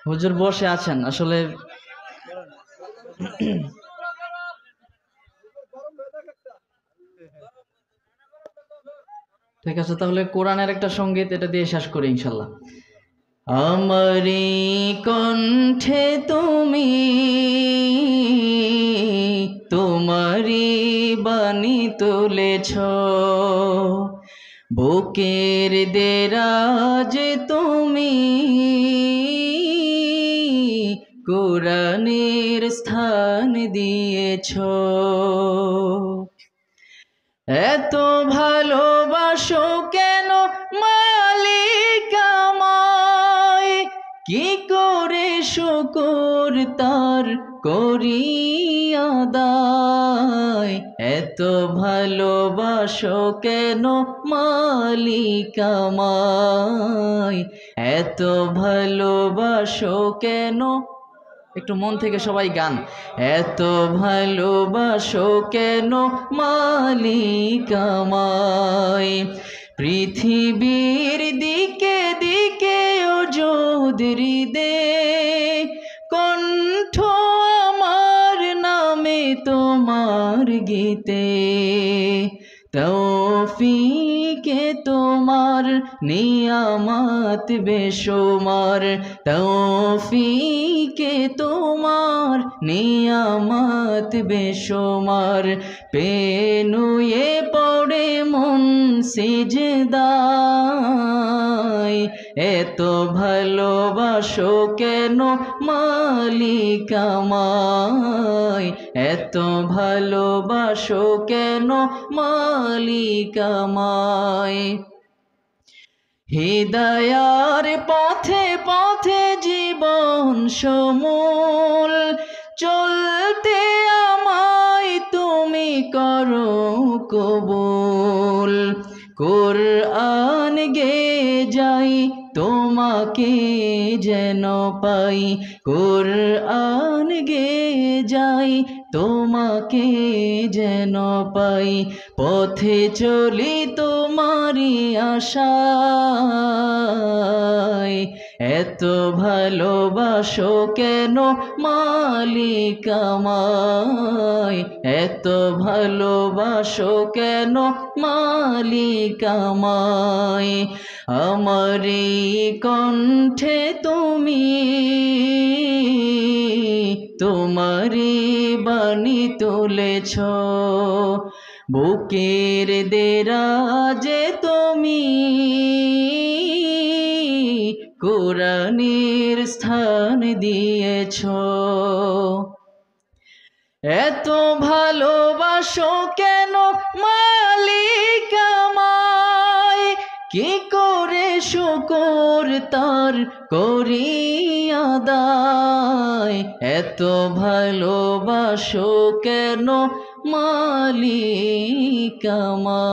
হুজুর বসে আছেন আসলে। ঠিক আছে, তাহলে কোরআনের একটা সঙ্গীত এটা দিয়ে শেষ করি ইনশাল্লাহ। আমারি কণ্ঠে তুমি তোমারি বাণী তুলেছ, বুকের দেরাজ তুমি কোরআনের স্থান দিয়েছ। এত ভালোবাসো কেন মালিক আমায়, কি করে শুকর তার করি আদায়। এত ভালোবাসো কেন মালিক আমায়, এত ভালোবাসো কেন। একটু মন থেকে সবাই গান। এত ভালোবাসো কেন মালিক আমায়, পৃথিবীর দিকে দিকে ওজোদরি দে, কণ্ঠ আমার নামে তোমার গীতে। তৌফিকে তোমার নিয়ামত বেশুমার, তৌফিকে তোমার নিয়ামত বেশুমার, পেনুয়ে পড়ে মন সিজদায়। এত ভালোবাসো কেন মালিক আমায়, এত ভালোবাসো কেন মালিক আমায়। হিদায়ার পথে পথে জীবন সমূল চলতে আমায় তুমি করো কবুল। কোরআন গে যাই তোমাকে যেন পাই, কোরআন গে যাই তোমাকে যেন পাই। পথে চলি তোমারি আশায়, এত ভালোবাসো কেন মালিক আমায়, এত ভালোবাসো কেন মালিক আমায়। আমারি কণ্ঠে তুমি তোমারি বাণী তুলেছ, বুকের দেরাজে তুমি কোরআনের স্থান দিয়েছ। এত ভালোবাসো কেন মালিক আমায়, কি করে শুকর তার করি আদায়। এত ভালোবাসো কেন মালিক আমায়।